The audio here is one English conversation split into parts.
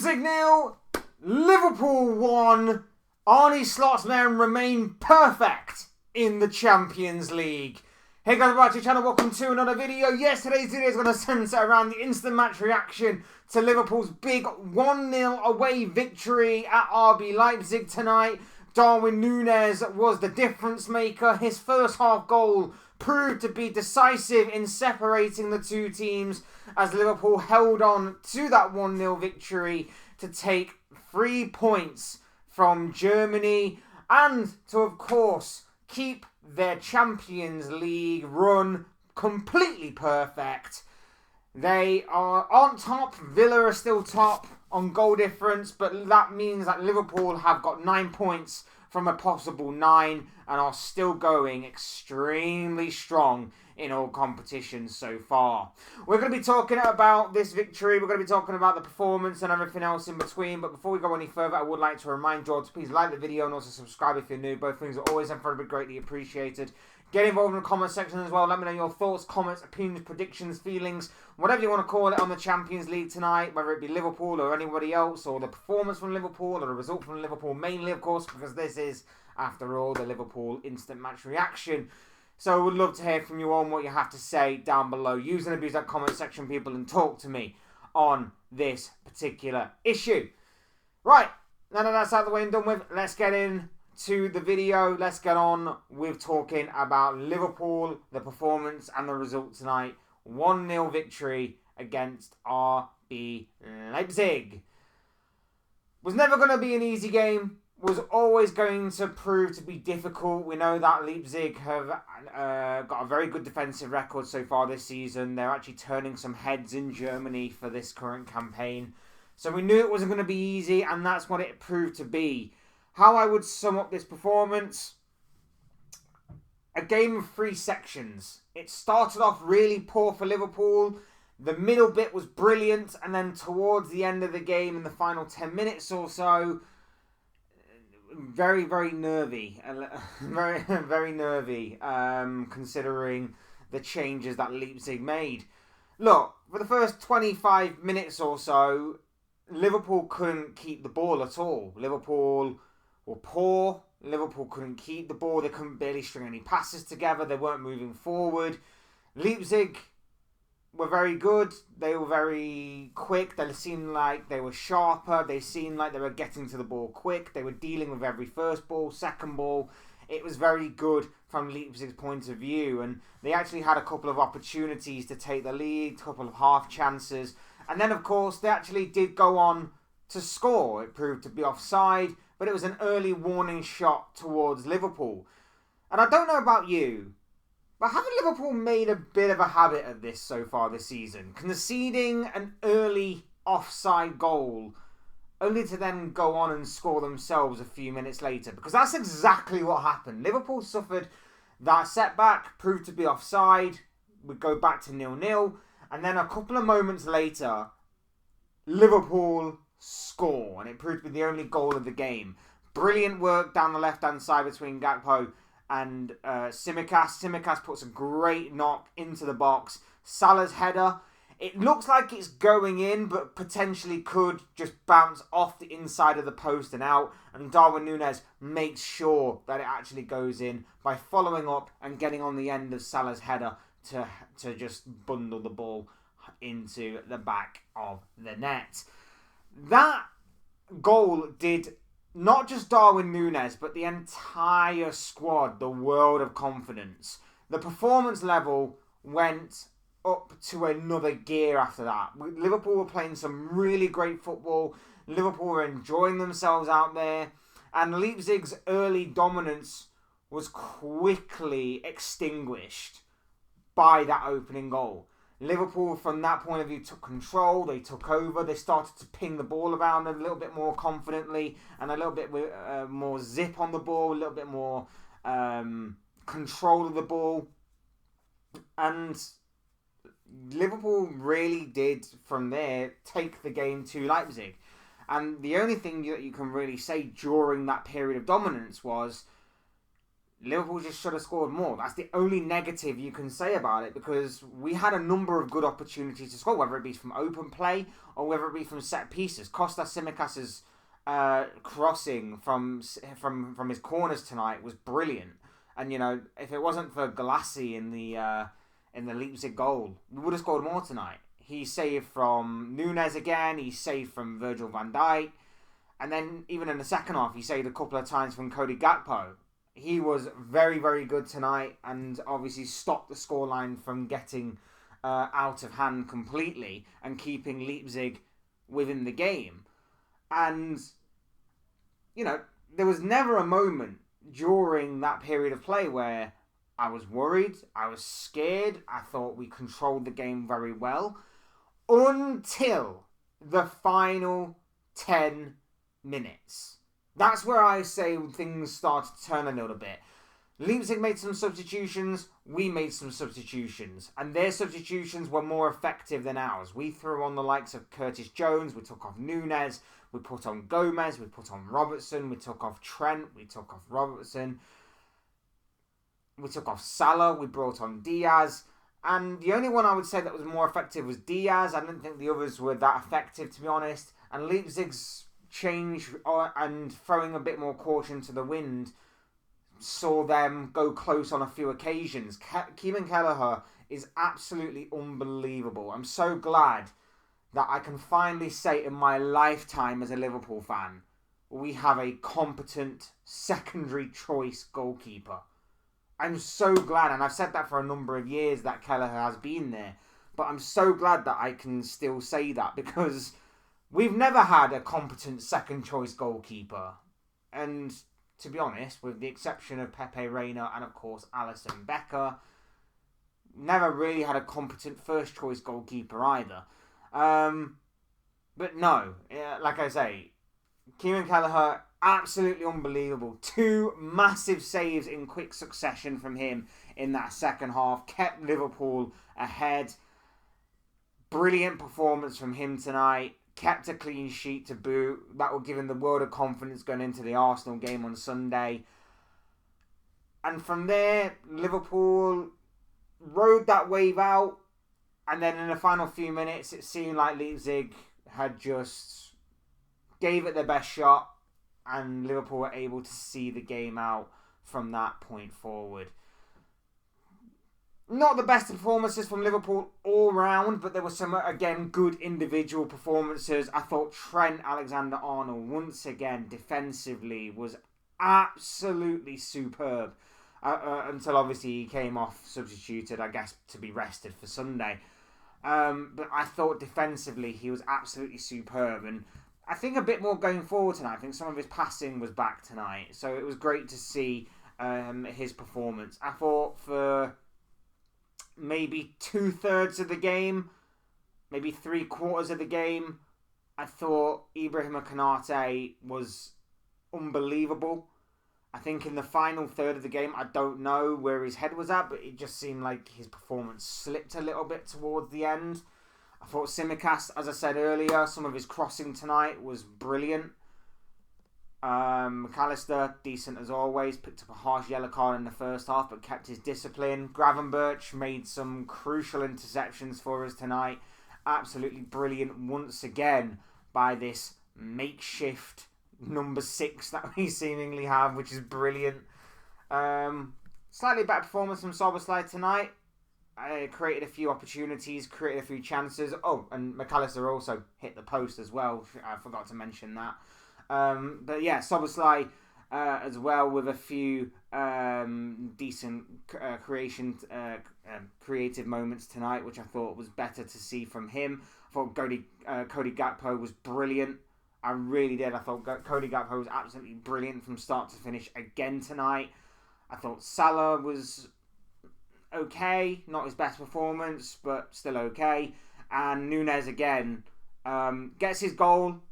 Leipzig 0, Liverpool 1. Arne Slot's men remain perfect in the Champions League. Hey guys, welcome to the channel, welcome to another video. Yes, today's video is going to centre around the instant match reaction to Liverpool's big 1-0 away victory at RB Leipzig tonight. Darwin Núñez was the difference maker. His first half goal proved to be decisive in separating the two teams as Liverpool held on to that 1-0 victory to take 3 points from Germany and to, of course, keep their Champions League run completely perfect. They aren't top. Villa are still top on goal difference, but that means that Liverpool have got 9 points from a possible 9 and are still going extremely strong in all competitions so far. We're going to be talking about this victory. We're going to be talking about the performance and everything else in between. But before we go any further, I would like to remind you all to please like the video and also subscribe if you're new. Both things are always incredibly greatly appreciated. Get involved in the comment section as well. Let me know your thoughts, comments, opinions, predictions, feelings, whatever you want to call it on the Champions League tonight, whether it be Liverpool or anybody else, or the performance from Liverpool or the result from Liverpool, mainly, of course, because this is, after all, the Liverpool instant match reaction. So I would love to hear from you all and what you have to say down below. Use and abuse that comment section, people, and talk to me on this particular issue. Right, now that that's out of the way and done with, let's get into the video. Let's get on with talking about Liverpool, the performance and the result tonight. 1-0 victory against RB Leipzig. Was never going to be an easy game. Was always going to prove to be difficult. We know that Leipzig have got a very good defensive record so far this season. They're actually turning some heads in Germany for this current campaign. So we knew it wasn't going to be easy, and that's what it proved to be. How I would sum up this performance: a game of 3 sections. It started off really poor for Liverpool. The middle bit was brilliant, and then towards the end of the game, in the final 10 minutes or so, very, very nervy. Very nervy, considering the changes that Leipzig made. Look, for the first 25 minutes or so, Liverpool couldn't keep the ball at all. Liverpool were poor. Liverpool couldn't keep the ball. They couldn't barely string any passes together. They weren't moving forward. Leipzig were very good. They were very quick. They seemed like they were sharper. They seemed like they were getting to the ball quick. They were dealing with every first ball, second ball. It was very good from Leipzig's point of view. And they actually had a couple of opportunities to take the lead, a couple of half chances. And then, of course, they actually did go on to score. It proved to be offside, but it was an early warning shot towards Liverpool. And I don't know about you, but haven't Liverpool made a bit of a habit of this so far this season? Conceding an early offside goal only to then go on and score themselves a few minutes later. Because that's exactly what happened. Liverpool suffered that setback, proved to be offside, would go back to 0-0. And then a couple of moments later, Liverpool score. And it proved to be the only goal of the game. Brilliant work down the left-hand side between Gakpo and Tsimikas. Tsimikas puts a great knock into the box. Salah's header, it looks like it's going in, but potentially could just bounce off the inside of the post and out. And Darwin Núñez makes sure that it actually goes in by following up and getting on the end of Salah's header to just bundle the ball into the back of the net. That goal did not just Darwin Núñez, but the entire squad the world of confidence. The performance level went up to another gear after that. Liverpool were playing some really great football. Liverpool were enjoying themselves out there. And Leipzig's early dominance was quickly extinguished by that opening goal. Liverpool, from that point of view, took control. They took over. They started to ping the ball around a little bit more confidently and a little bit more zip on the ball, a little bit more control of the ball. And Liverpool really did, from there, take the game to Leipzig. And the only thing that you can really say during that period of dominance was Liverpool just should have scored more. That's the only negative you can say about it, because we had a number of good opportunities to score, whether it be from open play or whether it be from set pieces. Kostas Tsimikas' crossing from his corners tonight was brilliant. And, you know, if it wasn't for Galassi in the Leipzig goal, we would have scored more tonight. He saved from Nunes again. He saved from Virgil van Dijk. And then even in the second half, he saved a couple of times from Cody Gakpo. He was very, very good tonight, and obviously stopped the scoreline from getting out of hand completely and keeping Leipzig within the game. And, you know, there was never a moment during that period of play where I was worried, I was scared, I thought we controlled the game very well, until the final 10 minutes. That's where I say things started to turn a little bit. Leipzig made some substitutions, we made some substitutions, and their substitutions were more effective than ours. We threw on the likes of Curtis Jones, we took off Nunes, we put on Gomez, we put on Robertson, we took off Trent, we took off Robertson, we took off Salah, we brought on Diaz, and the only one I would say that was more effective was Diaz. I didn't think the others were that effective, to be honest, and Leipzig's change and throwing a bit more caution to the wind saw them go close on a few occasions. Kieran Kelleher is absolutely unbelievable. I'm so glad that I can finally say in my lifetime as a Liverpool fan, we have a competent secondary choice goalkeeper. I'm so glad, and I've said that for a number of years that Kelleher has been there, but I'm so glad that I can still say that, because we've never had a competent second choice goalkeeper. And to be honest, with the exception of Pepe Reina and of course Alisson Becker, never really had a competent first choice goalkeeper either. But no, like I say, Kieran Kelleher, absolutely unbelievable. 2 massive saves in quick succession from him in that second half, kept Liverpool ahead. Brilliant performance from him tonight. Kept a clean sheet to boot. That will give him the world of confidence going into the Arsenal game on Sunday. And from there, Liverpool rode that wave out. And then in the final few minutes, it seemed like Leipzig had just gave it their best shot. And Liverpool were able to see the game out from that point forward. Not the best performances from Liverpool all round, but there were some, again, good individual performances. I thought Trent Alexander-Arnold, once again, defensively, was absolutely superb. Until, obviously, he came off substituted, I guess, to be rested for Sunday. But I thought defensively he was absolutely superb. And I think a bit more going forward tonight. I think some of his passing was back tonight. So it was great to see his performance. I thought for maybe 2/3 of the game, maybe 3/4 of the game, I thought Ibrahim Konate was unbelievable. I think in the final third of the game, I don't know where his head was at, but it just seemed like his performance slipped a little bit towards the end. I thought Tsimikas, as I said earlier, some of his crossing tonight was brilliant. McAllister, decent as always, picked up a harsh yellow card in the first half, but kept his discipline. Gravenberch made some crucial interceptions for us tonight. Absolutely brilliant once again by this makeshift number 6 that we seemingly have, which is brilliant. Slightly better performance from Szoboszlai tonight. Created a few opportunities, created a few chances. Oh, and McAllister also hit the post as well. I forgot to mention that. But yeah, Szoboszlai as well with a few decent creative moments tonight, which I thought was better to see from him. I thought Cody Gakpo was brilliant. I really did. I thought Cody Gakpo was absolutely brilliant from start to finish again tonight. I thought Salah was okay. Not his best performance, but still okay. And Nunes again gets his goal.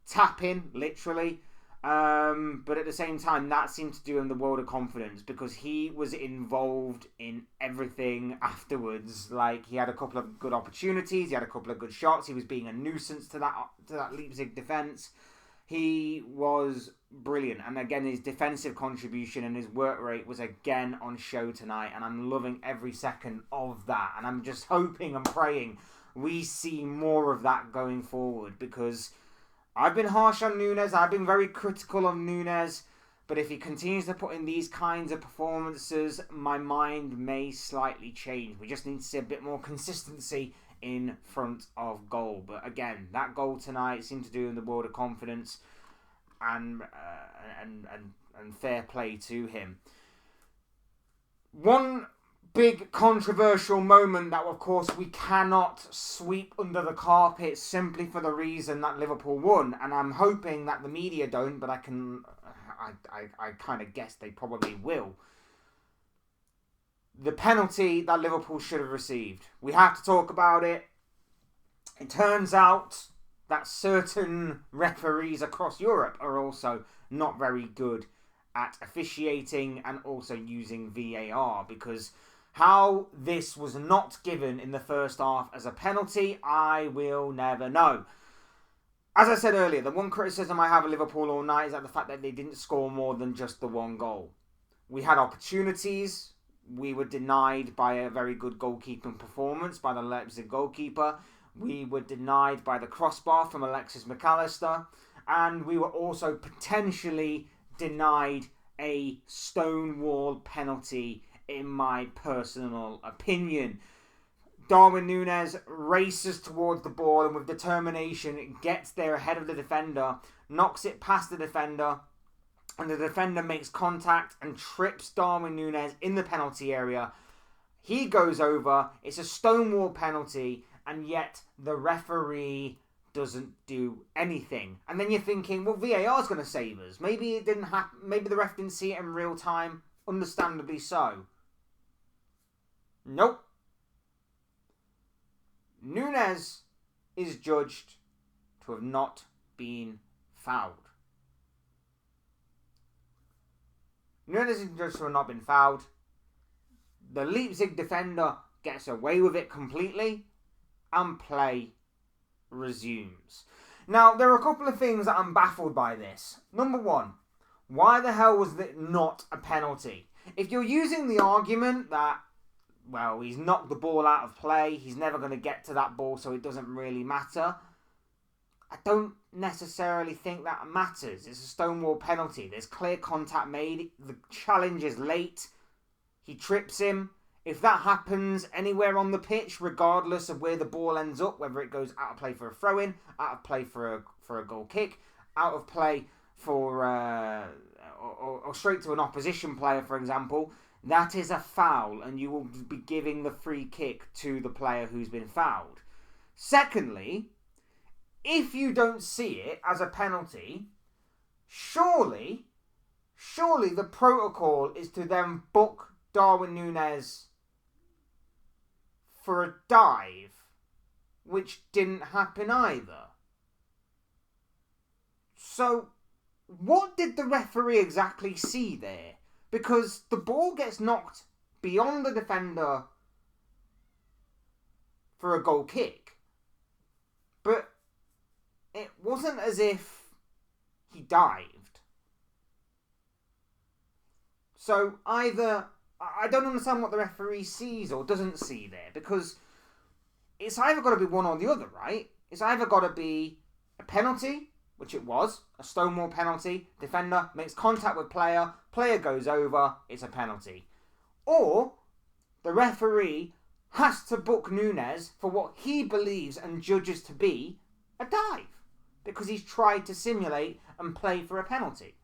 Tapping, literally. But at the same time, that seemed to do him the world of confidence because he was involved in everything afterwards. Like, he had a couple of good opportunities, he had a couple of good shots, he was being a nuisance to that Leipzig defence. He was brilliant. And again, his defensive contribution and his work rate was again on show tonight. And I'm loving every second of that. And I'm just hoping and praying we see more of that going forward. Because I've been harsh on Núñez. I've been very critical of Núñez. But if he continues to put in these kinds of performances, my mind may slightly change. We just need to see a bit more consistency in front of goal. But again, that goal tonight seemed to do in the world of confidence, and fair play to him. One big controversial moment that, of course, we cannot sweep under the carpet simply for the reason that Liverpool won, and I'm hoping that the media don't, but I kind of guess they probably will. The penalty that Liverpool should have received. We have to talk about it. It turns out that certain referees across Europe are also not very good at officiating and also using VAR, because how this was not given in the first half as a penalty, I will never know. As I said earlier, the one criticism I have of Liverpool all night is that the fact that they didn't score more than just the one goal. We had opportunities. We were denied by a very good goalkeeping performance by the Leipzig goalkeeper. We were denied by the crossbar from Alexis McAllister. And we were also potentially denied a stonewall penalty, in my personal opinion. Darwin Núñez races towards the ball and with determination gets there ahead of the defender, knocks it past the defender, and the defender makes contact and trips Darwin Núñez in the penalty area. He goes over, it's a stonewall penalty, and yet the referee doesn't do anything. And then you're thinking, well, VAR's going to save us. Maybe it didn't happen. Maybe the ref didn't see it in real time. Understandably so. Nope. Núñez is judged to have not been fouled. Núñez is judged to have not been fouled. The Leipzig defender gets away with it completely, and play resumes. Now, there are a couple of things that I'm baffled by this. Number one, why the hell was it not a penalty? If you're using the argument that, well, he's knocked the ball out of play, he's never going to get to that ball, so it doesn't really matter, I don't necessarily think that matters. It's a stonewall penalty. There's clear contact made. The challenge is late. He trips him. If that happens anywhere on the pitch, regardless of where the ball ends up, whether it goes out of play for a throw-in, out of play for a goal kick, out of play for or straight to an opposition player, for example, that is a foul, and you will be giving the free kick to the player who's been fouled. Secondly, if you don't see it as a penalty, surely the protocol is to then book Darwin Núñez for a dive, which didn't happen either. So, what did the referee exactly see there? Because the ball gets knocked beyond the defender for a goal kick. But it wasn't as if he dived. So either, I don't understand what the referee sees or doesn't see there, because it's either got to be one or the other, right? It's either got to be a penalty, which it was, a stonewall penalty, defender makes contact with player goes over, it's a penalty. Or the referee has to book Núñez for what he believes and judges to be a dive, because he's tried to simulate and play for a penalty.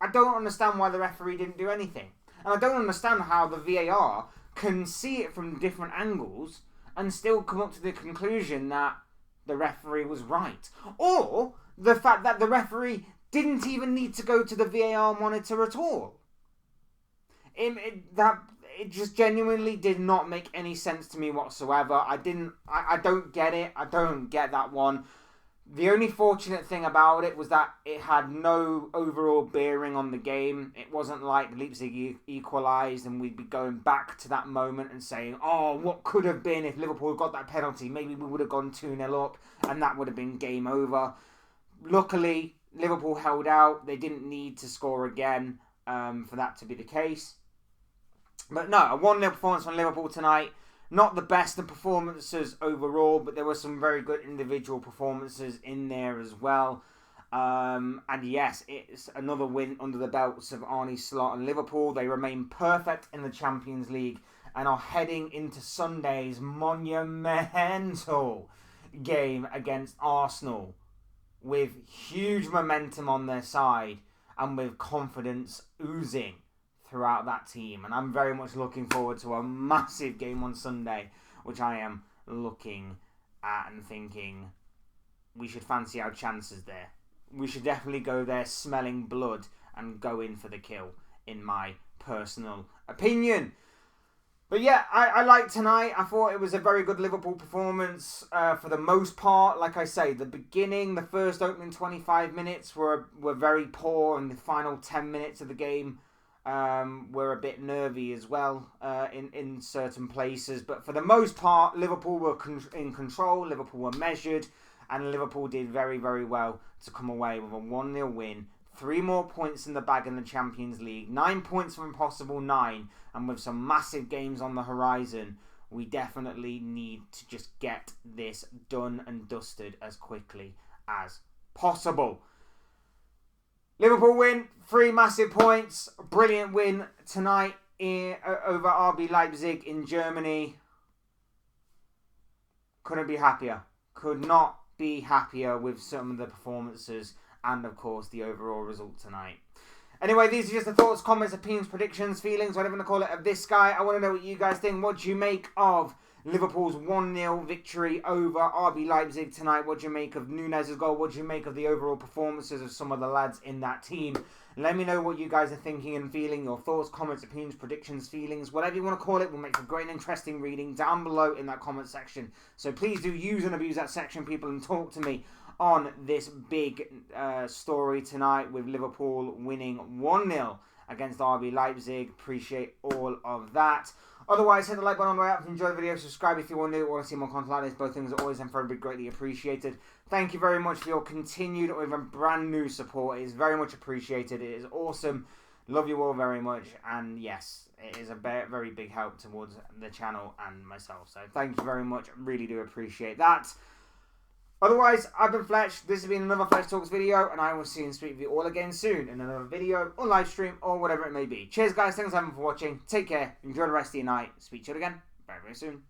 I don't understand why the referee didn't do anything. And I don't understand how the VAR can see it from different angles and still come up to the conclusion that the referee was right. Or the fact that the referee didn't even need to go to the VAR monitor at all. It just genuinely did not make any sense to me whatsoever. I don't get it. I don't get that one. The only fortunate thing about it was that it had no overall bearing on the game. It wasn't like Leipzig equalised and we'd be going back to that moment and saying, oh, what could have been if Liverpool got that penalty? Maybe we would have gone 2-0 up and that would have been game over. Luckily, Liverpool held out. They didn't need to score again for that to be the case. But no, a 1-0 performance from Liverpool tonight. Not the best of performances overall, but there were some very good individual performances in there as well. And yes, it's another win under the belts of Arne Slot and Liverpool. They remain perfect in the Champions League and are heading into Sunday's monumental game against Arsenal with huge momentum on their side and with confidence oozing throughout that team. And I'm very much looking forward to a massive game on Sunday, which I am looking at and thinking we should fancy our chances there. We should definitely go there smelling blood and go in for the kill, in my personal opinion. But yeah, I liked tonight. I thought it was a very good Liverpool performance for the most part. Like I say, the first opening 25 minutes were very poor, and the final 10 minutes of the game were a bit nervy as well in certain places. But for the most part, Liverpool were in control, Liverpool were measured, and Liverpool did very, very well to come away with a 1-0 win. 3 more points in the bag in the Champions League. 9 points from impossible 9. And with some massive games on the horizon, we definitely need to just get this done and dusted as quickly as possible. Liverpool win. 3 massive points. Brilliant win tonight over RB Leipzig in Germany. Couldn't be happier. Could not be happier with some of the performances and, of course, the overall result tonight. Anyway, these are just the thoughts, comments, opinions, predictions, feelings, whatever you want to call it, of this guy. I want to know what you guys think. What do you make of Liverpool's 1-0 victory over RB Leipzig tonight? What do you make of Nunez's goal? What do you make of the overall performances of some of the lads in that team? Let me know what you guys are thinking and feeling. Your thoughts, comments, opinions, predictions, feelings, whatever you want to call it. Will make for great and interesting reading down below in that comment section. So please do use and abuse that section, people, and talk to me on this big story tonight with Liverpool winning 1-0 against RB Leipzig. Appreciate all of that. Otherwise, hit the like button on the way up if you enjoyed the video. Subscribe if you want to see more content like this. Both things are always and very greatly appreciated. Thank you very much for your continued or even brand new support. It is very much appreciated. It is awesome. Love you all very much. And yes, it is a very big help towards the channel and myself. So thank you very much. Really do appreciate that. Otherwise, I've been Fletch. This has been another Fletch Talks video, and I will see and speak with you all again soon in another video or live stream or whatever it may be. Cheers, guys. Thanks for watching. Take care. Enjoy the rest of your night. Speak to you again very, very soon.